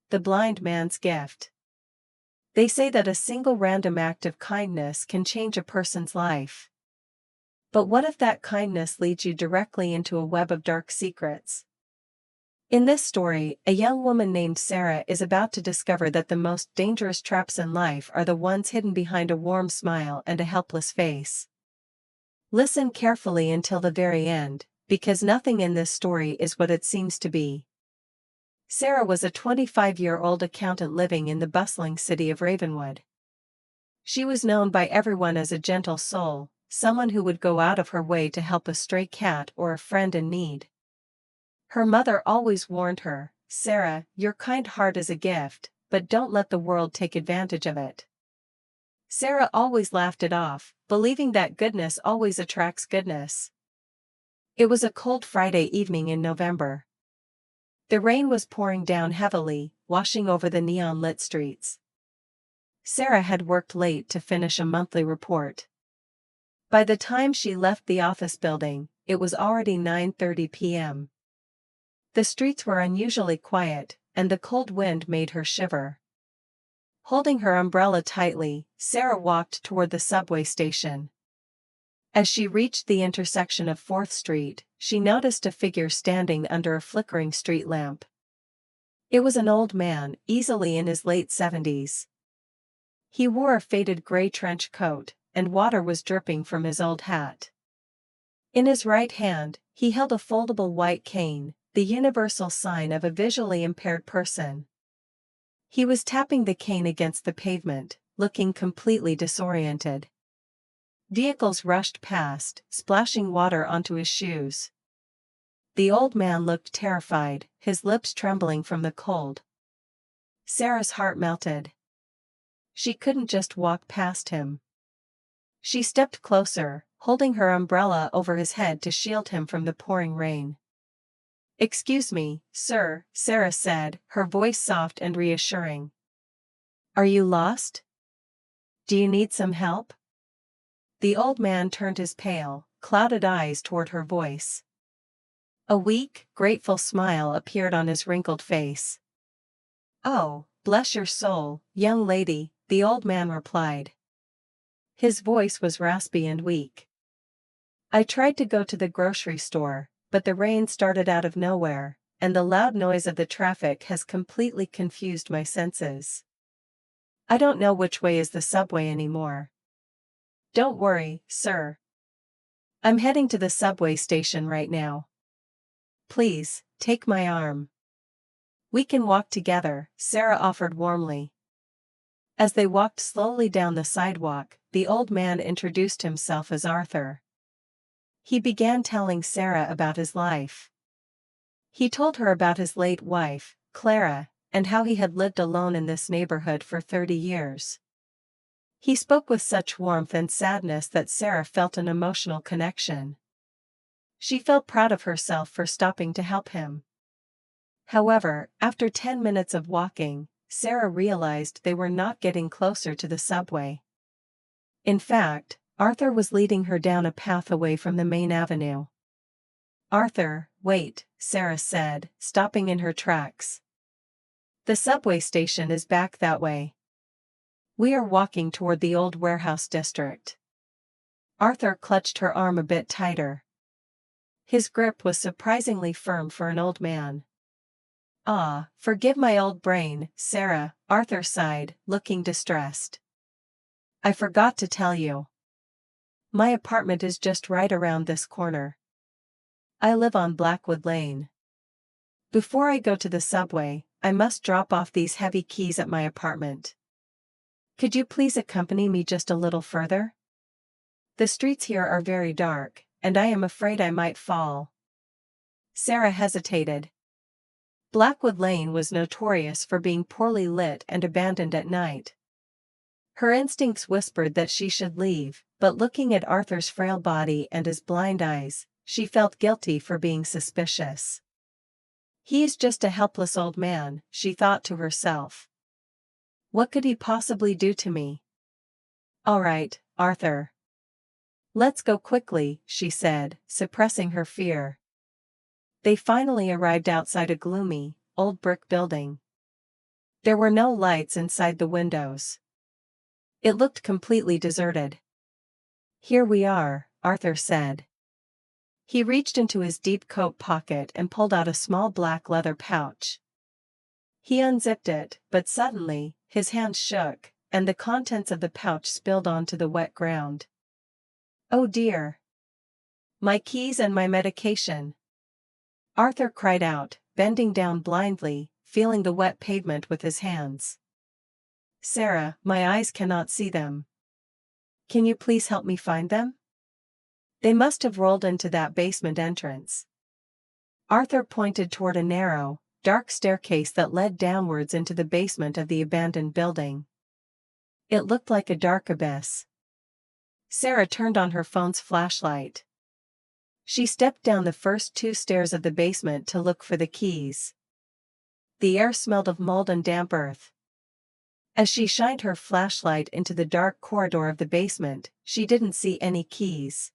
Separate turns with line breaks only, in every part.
the blind man's gift. They say that a single random act of kindness can change a person's life. But what if that kindness leads you directly into a web of dark secrets? In this story, a young woman named Sarah is about to discover that the most dangerous traps in life are the ones hidden behind a warm smile and a helpless face. Listen carefully until the very end, because nothing in this story is what it seems to be. Sarah was a 25-year-old accountant living in the bustling city of Ravenwood. She was known by everyone as a gentle soul, someone who would go out of her way to help a stray cat or a friend in need. Her mother always warned her, "Sarah, your kind heart is a gift, but don't let the world take advantage of it." Sarah always laughed it off, believing that goodness always attracts goodness. It was a cold Friday evening in November. The rain was pouring down heavily, washing over the neon-lit streets. Sarah had worked late to finish a monthly report. By the time she left the office building, it was already 9:30 p.m. The streets were unusually quiet, and the cold wind made her shiver. Holding her umbrella tightly, Sarah walked toward the subway station. As she reached the intersection of 4th Street, she noticed a figure standing under a flickering street lamp. It was an old man, easily in his late 70s. He wore a faded gray trench coat, and water was dripping from his old hat. In his right hand, he held a foldable white cane, the universal sign of a visually impaired person. He was tapping the cane against the pavement, looking completely disoriented. Vehicles rushed past, splashing water onto his shoes. The old man looked terrified, his lips trembling from the cold. Sarah's heart melted. She couldn't just walk past him. She stepped closer, holding her umbrella over his head to shield him from the pouring rain. "Excuse me, sir," Sarah said, her voice soft and reassuring. "Are you lost? Do you need some help?" The old man turned his pale, clouded eyes toward her voice. A weak, grateful smile appeared on his wrinkled face. "Oh, bless your soul, young lady," the old man replied. His voice was raspy and weak. "I tried to go to the grocery store, but the rain started out of nowhere, and the loud noise of the traffic has completely confused my senses. I don't know which way is the subway anymore." "Don't worry, sir. I'm heading to the subway station right now. Please, take my arm. We can walk together," Sarah offered warmly. As they walked slowly down the sidewalk, the old man introduced himself as Arthur. He began telling Sarah about his life. He told her about his late wife, Clara, and how he had lived alone in this neighborhood for 30 years. He spoke with such warmth and sadness that Sarah felt an emotional connection. She felt proud of herself for stopping to help him. However, after 10 minutes of walking, Sarah realized they were not getting closer to the subway. In fact, Arthur was leading her down a path away from the main avenue. "Arthur, wait," Sarah said, stopping in her tracks. "The subway station is back that way. We are walking toward the old warehouse district." Arthur clutched her arm a bit tighter. His grip was surprisingly firm for an old man. "Ah, forgive my old brain, Sarah," Arthur sighed, looking distressed. "I forgot to tell you. My apartment is just right around this corner. I live on Blackwood Lane. Before I go to the subway, I must drop off these heavy keys at my apartment. Could you please accompany me just a little further? The streets here are very dark, and I am afraid I might fall." Sarah hesitated. Blackwood Lane was notorious for being poorly lit and abandoned at night. Her instincts whispered that she should leave, but looking at Arthur's frail body and his blind eyes, she felt guilty for being suspicious. "He is just a helpless old man," she thought to herself. "What could he possibly do to me?" "All right, Arthur. Let's go quickly," she said, suppressing her fear. They finally arrived outside a gloomy, old brick building. There were no lights inside the windows. It looked completely deserted. "Here we are," Arthur said. He reached into his deep coat pocket and pulled out a small black leather pouch. He unzipped it, but suddenly, his hands shook, and the contents of the pouch spilled onto the wet ground. "Oh dear! My keys and my medication!" Arthur cried out, bending down blindly, feeling the wet pavement with his hands. "Sarah, my eyes cannot see them. Can you please help me find them? They must have rolled into that basement entrance." Arthur pointed toward a narrow, dark staircase that led downwards into the basement of the abandoned building. It looked like a dark abyss. Sarah turned on her phone's flashlight. She stepped down the first 2 stairs of the basement to look for the keys. The air smelled of mold and damp earth. As she shined her flashlight into the dark corridor of the basement, she didn't see any keys.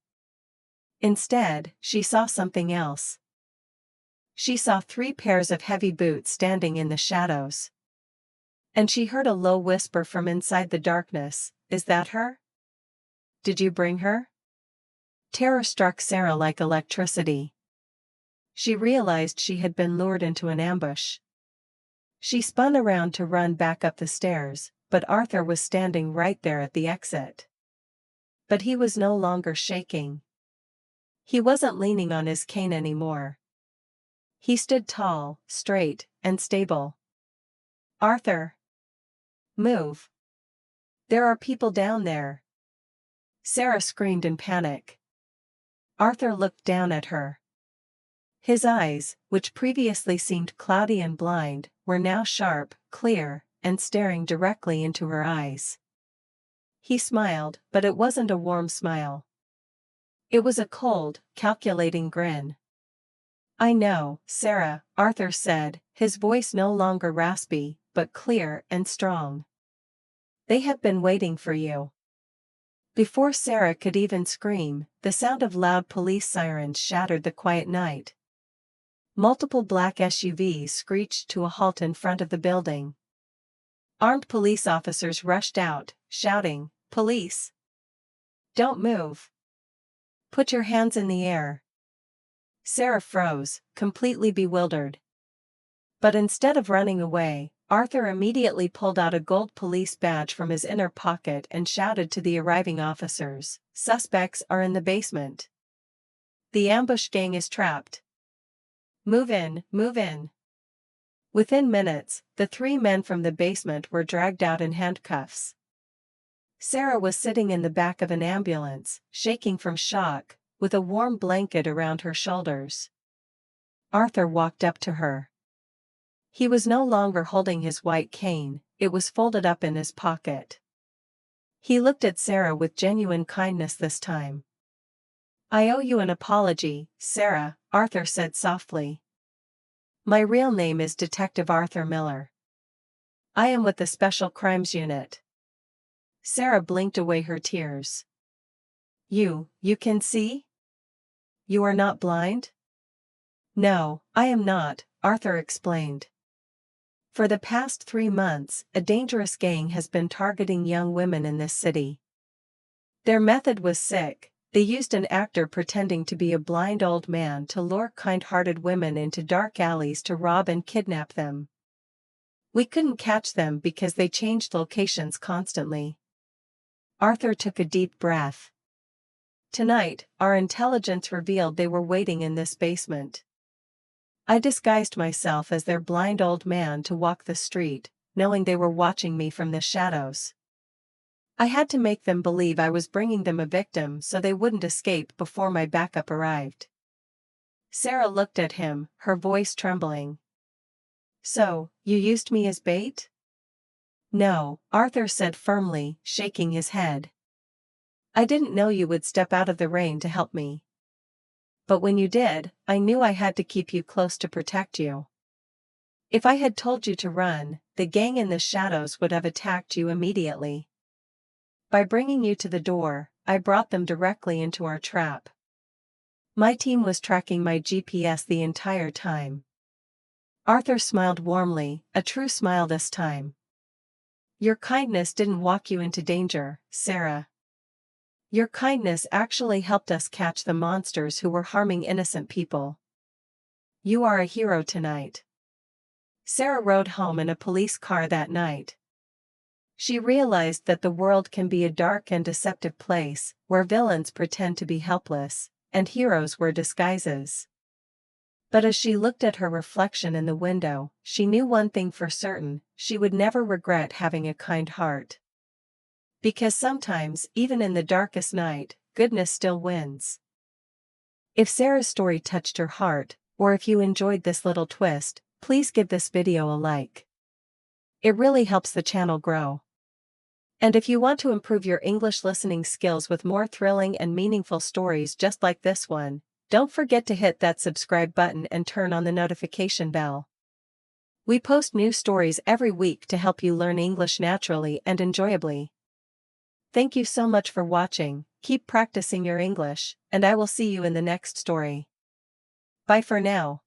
Instead, she saw something else. She saw 3 pairs of heavy boots standing in the shadows. And she heard a low whisper from inside the darkness, "Is that her? Did you bring her?" Terror struck Sarah like electricity. She realized she had been lured into an ambush. She spun around to run back up the stairs, but Arthur was standing right there at the exit. But he was no longer shaking. He wasn't leaning on his cane anymore. He stood tall, straight, and stable. "Arthur! Move! There are people down there!" Sarah screamed in panic. Arthur looked down at her. His eyes, which previously seemed cloudy and blind, were now sharp, clear, and staring directly into her eyes. He smiled, but it wasn't a warm smile. It was a cold, calculating grin. "I know, Sarah," Arthur said, his voice no longer raspy, but clear and strong. "They have been waiting for you." Before Sarah could even scream, the sound of loud police sirens shattered the quiet night. Multiple black SUVs screeched to a halt in front of the building. Armed police officers rushed out, shouting, "Police! Don't move! Put your hands in the air!" Sarah froze, completely bewildered. But instead of running away, Arthur immediately pulled out a gold police badge from his inner pocket and shouted to the arriving officers, "Suspects are in the basement. The ambush gang is trapped. Move in, move in." Within minutes, the 3 men from the basement were dragged out in handcuffs. Sarah was sitting in the back of an ambulance, shaking from shock, with a warm blanket around her shoulders. Arthur walked up to her. He was no longer holding his white cane, it was folded up in his pocket. He looked at Sarah with genuine kindness this time. "I owe you an apology, Sarah," Arthur said softly. "My real name is Detective Arthur Miller. I am with the Special Crimes Unit." Sarah blinked away her tears. You can see? You are not blind?" "No, I am not," Arthur explained. "For the past 3 months, a dangerous gang has been targeting young women in this city. Their method was sick. They used an actor pretending to be a blind old man to lure kind-hearted women into dark alleys to rob and kidnap them. We couldn't catch them because they changed locations constantly." Arthur took a deep breath. "Tonight, our intelligence revealed they were waiting in this basement. I disguised myself as their blind old man to walk the street, knowing they were watching me from the shadows. I had to make them believe I was bringing them a victim so they wouldn't escape before my backup arrived." Sarah looked at him, her voice trembling. "So, you used me as bait?" "No," Arthur said firmly, shaking his head. "I didn't know you would step out of the rain to help me. But when you did, I knew I had to keep you close to protect you. If I had told you to run, the gang in the shadows would have attacked you immediately. By bringing you to the door, I brought them directly into our trap. My team was tracking my GPS the entire time. Arthur smiled warmly, a true smile this time. Your kindness didn't walk you into danger, Sarah. Your kindness actually helped us catch the monsters who were harming innocent people. You are a hero tonight. Sarah rode home in a police car that night. She realized that the world can be a dark and deceptive place, where villains pretend to be helpless, and heroes wear disguises. But as she looked at her reflection in the window, she knew one thing for certain: she would never regret having a kind heart. Because sometimes, even in the darkest night, goodness still wins. If Sarah's story touched your heart, or if you enjoyed this little twist, please give this video a like. It really helps the channel grow. And if you want to improve your English listening skills with more thrilling and meaningful stories just like this one, don't forget to hit that subscribe button and turn on the notification bell. We post new stories every week to help you learn English naturally and enjoyably. Thank you so much for watching, keep practicing your English, and I will see you in the next story. Bye for now.